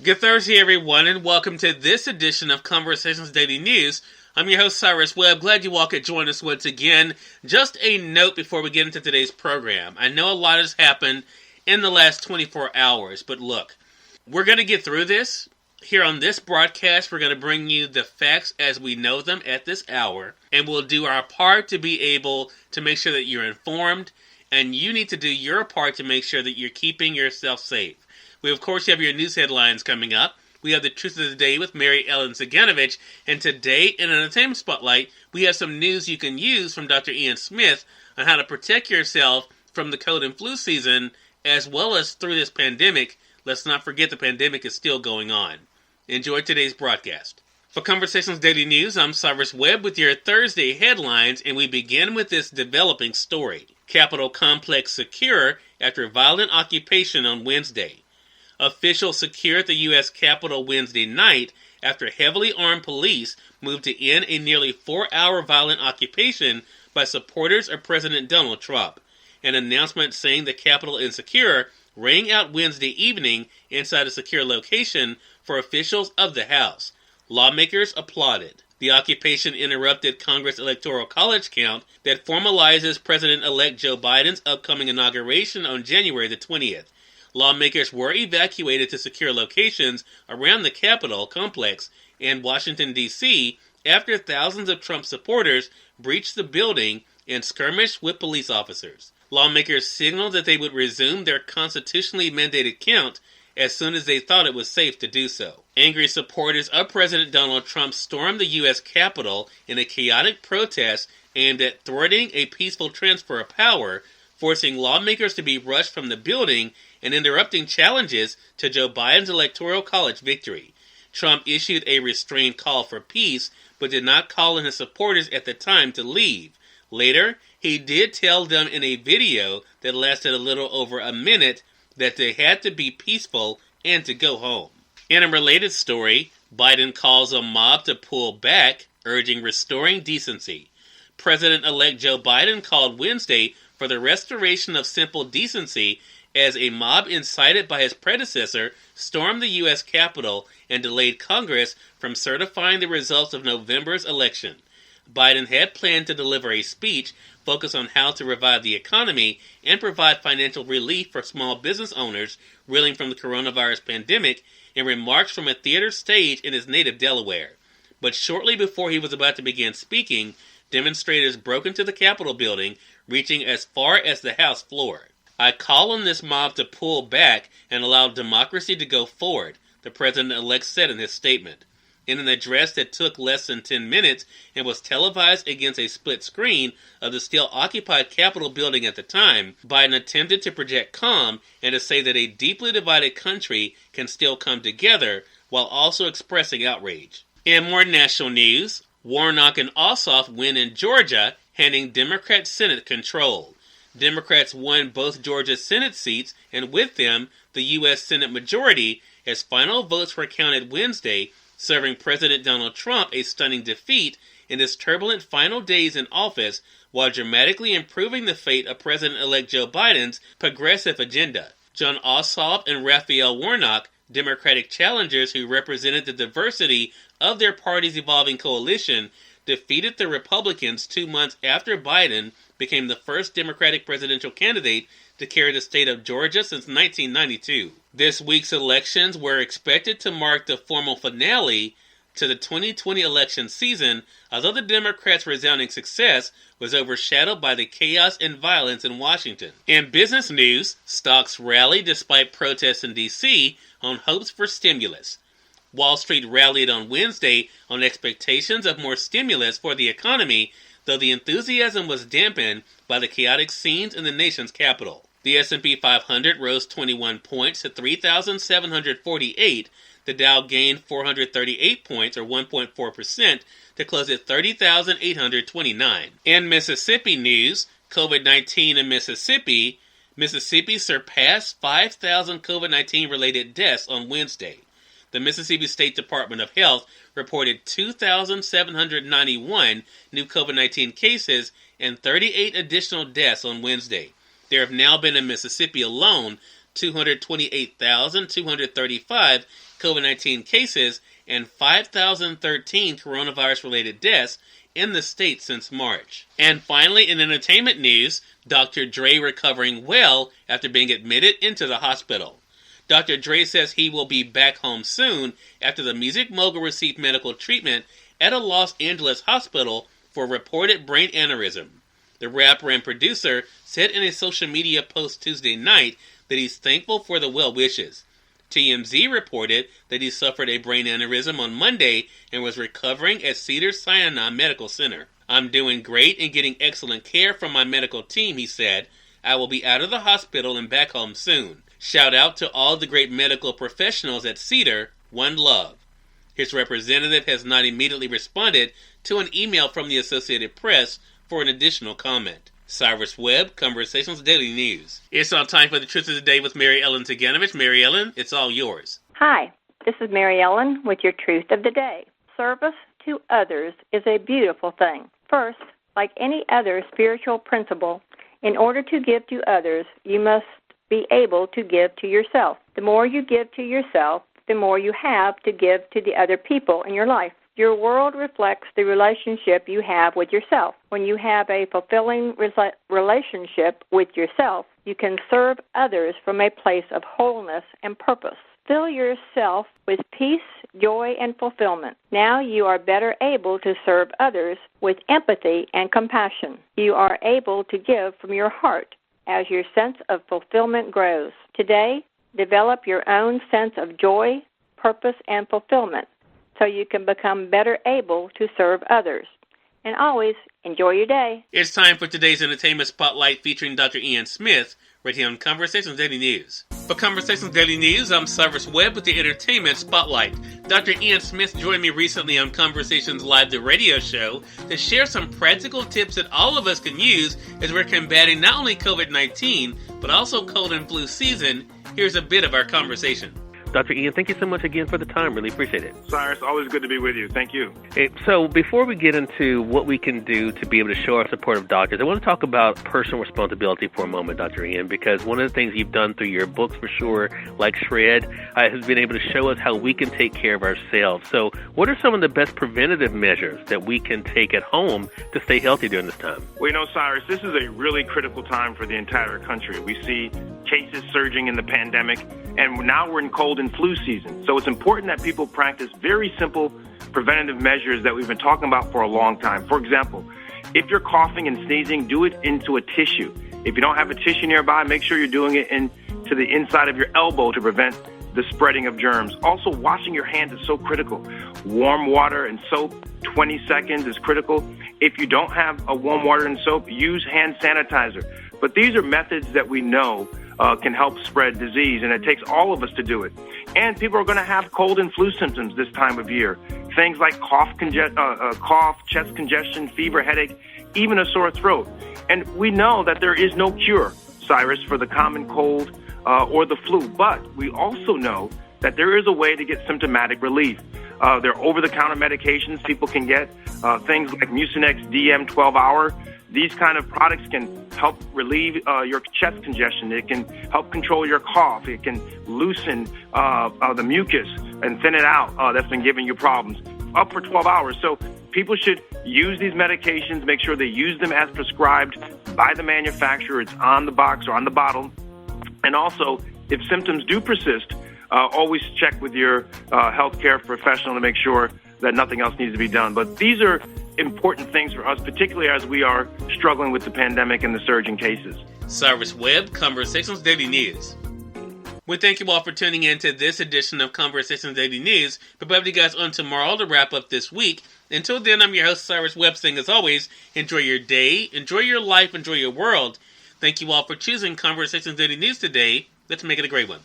Good Thursday, everyone, and welcome to this edition of Conversations Daily News. I'm your host, Cyrus Webb. Glad you all could join us once again. Just a note before we get into today's program. I know a lot has happened in the last 24 hours, but look, we're going to get through this. Here on this broadcast, we're going to bring you the facts as we know them at this hour, and we'll do our part to be able to make sure that you're informed, and you need to do your part to make sure that you're keeping yourself safe. We, of course, have your news headlines coming up. We have the Truth of the Day with Mary Ellen Ciganovich, and today, in an entertainment spotlight, we have some news you can use from Dr. Ian Smith on how to protect yourself from the cold and flu season, as well as through this pandemic. Let's not forget the pandemic is still going on. Enjoy today's broadcast. For Conversations Daily News, I'm Cyrus Webb with your Thursday headlines, and we begin with this developing story. Capitol complex secure after violent occupation on Wednesday. Officials secured the U.S. Capitol Wednesday night after heavily armed police moved to end a nearly 4-hour violent occupation by supporters of President Donald Trump. An announcement saying the Capitol is secure rang out Wednesday evening inside a secure location for officials of the House. Lawmakers applauded. The occupation interrupted Congress Electoral College count that formalizes President-elect Joe Biden's upcoming inauguration on January the 20th. Lawmakers were evacuated to secure locations around the Capitol complex in Washington, D.C. after thousands of Trump supporters breached the building and skirmished with police officers. Lawmakers signaled that they would resume their constitutionally mandated count as soon as they thought it was safe to do so. Angry supporters of President Donald Trump stormed the U.S. Capitol in a chaotic protest aimed at thwarting a peaceful transfer of power, forcing lawmakers to be rushed from the building and interrupting challenges to Joe Biden's Electoral College victory. Trump issued a restrained call for peace, but did not call on his supporters at the time to leave. Later, he did tell them in a video that lasted a little over a minute that they had to be peaceful and to go home. In a related story, Biden calls a mob to pull back, urging restoring decency. President-elect Joe Biden called Wednesday for the restoration of simple decency as a mob incited by his predecessor stormed the U.S. Capitol and delayed Congress from certifying the results of November's election. Biden had planned to deliver a speech focused on how to revive the economy and provide financial relief for small business owners reeling from the coronavirus pandemic in remarks from a theater stage in his native Delaware. But shortly before he was about to begin speaking, demonstrators broke into the Capitol building, reaching as far as the House floor. I call on this mob to pull back and allow democracy to go forward, the president-elect said in his statement. In an address that took less than 10 minutes and was televised against a split screen of the still occupied Capitol building at the time, Biden attempted to project calm and to say that a deeply divided country can still come together while also expressing outrage. In more national news, Warnock and Ossoff win in Georgia, handing Democrat Senate control. Democrats won both Georgia's Senate seats and with them the U.S. Senate majority as final votes were counted Wednesday, serving President Donald Trump a stunning defeat in his turbulent final days in office while dramatically improving the fate of President-elect Joe Biden's progressive agenda. John Ossoff and Raphael Warnock, Democratic challengers who represented the diversity of their party's evolving coalition, defeated the Republicans 2 months after Biden became the first Democratic presidential candidate to carry the state of Georgia since 1992. This week's elections were expected to mark the formal finale to the 2020 election season, although the Democrats' resounding success was overshadowed by the chaos and violence in Washington. In business news, stocks rallied despite protests in D.C. on hopes for stimulus. Wall Street rallied on Wednesday on expectations of more stimulus for the economy, though the enthusiasm was dampened by the chaotic scenes in the nation's capital. The S&P 500 rose 21 points to 3,748. The Dow gained 438 points, or 1.4%, to close at 30,829. In Mississippi news, COVID-19 in Mississippi surpassed 5,000 COVID-19 related deaths on Wednesday. The Mississippi State Department of Health reported 2,791 new COVID-19 cases and 38 additional deaths on Wednesday. There have now been in Mississippi alone 228,235 COVID-19 cases and 5,013 coronavirus-related deaths in the state since March. And finally, in entertainment news, Dr. Dre recovering well after being admitted into the hospital. Dr. Dre says he will be back home soon after the music mogul received medical treatment at a Los Angeles hospital for reported brain aneurysm. The rapper and producer said in a social media post Tuesday night that he's thankful for the well wishes. TMZ reported that he suffered a brain aneurysm on Monday and was recovering at Cedars-Sinai Medical Center. "I'm doing great and getting excellent care from my medical team," he said. "I will be out of the hospital and back home soon. Shout out to all the great medical professionals at Cedar. One love." His representative has not immediately responded to an email from the Associated Press for an additional comment. Cyrus Webb, Conversations Daily News. It's now time for the Truth of the Day with Mary Ellen Ciganovich. Mary Ellen, it's all yours. Hi, this is Mary Ellen with your Truth of the Day. Service to others is a beautiful thing. First, like any other spiritual principle, in order to give to others, you must be able to give to yourself. The more you give to yourself, the more you have to give to the other people in your life. Your world reflects the relationship you have with yourself. When you have a fulfilling relationship with yourself, you can serve others from a place of wholeness and purpose. Fill yourself with peace, joy, and fulfillment. Now you are better able to serve others with empathy and compassion. You are able to give from your heart as your sense of fulfillment grows. Today, develop your own sense of joy, purpose, and fulfillment so you can become better able to serve others. And always enjoy your day. It's time for today's Entertainment Spotlight featuring Dr. Ian Smith, right here on Conversations Daily News. For Conversations Daily News, I'm Cyrus Webb with the Entertainment Spotlight. Dr. Ian Smith joined me recently on Conversations Live, the radio show, to share some practical tips that all of us can use as we're combating not only COVID-19, but also cold and flu season. Here's a bit of our conversation. Dr. Ian, thank you so much again for the time. Really appreciate it. Cyrus, always good to be with you. Thank you. So before we get into what we can do to be able to show our support of doctors, I want to talk about personal responsibility for a moment, Dr. Ian, because one of the things you've done through your books for sure, like Shred, has been able to show us how we can take care of ourselves. So what are some of the best preventative measures that we can take at home to stay healthy during this time? Well, Cyrus, this is a really critical time for the entire country. We see cases surging in the pandemic, and now we're in cold and flu season. So it's important that people practice very simple preventative measures that we've been talking about for a long time. For example, if you're coughing and sneezing, do it into a tissue. If you don't have a tissue nearby, make sure you're doing it into the inside of your elbow to prevent the spreading of germs. Also, washing your hands is so critical. Warm water and soap, 20 seconds is critical. If you don't have a warm water and soap, use hand sanitizer. But these are methods that we know can help spread disease, and it takes all of us to do it. And people are going to have cold and flu symptoms this time of year. Things like cough, chest congestion, fever, headache, even a sore throat. And we know that there is no cure, Cyrus, for the common cold or the flu. But we also know that there is a way to get symptomatic relief. There are over-the-counter medications people can get, things like Mucinex DM 12-hour. These kind of products can help relieve your chest congestion. It can help control your cough. It can loosen the mucus and thin it out that's been giving you problems. Up for 12 hours. So people should use these medications, make sure they use them as prescribed by the manufacturer. It's on the box or on the bottle. And also, if symptoms do persist, always check with your healthcare professional to make sure that nothing else needs to be done. But these are important things for us, particularly as we are struggling with the pandemic and the surge in cases. Cyrus Webb, Conversations Daily News. We thank you all for tuning in to this edition of Conversations Daily News. We'll have you guys on tomorrow to wrap up this week. Until then, I'm your host, Cyrus Webb, saying as always, enjoy your day, enjoy your life, enjoy your world. Thank you all for choosing Conversations Daily News today. Let's make it a great one.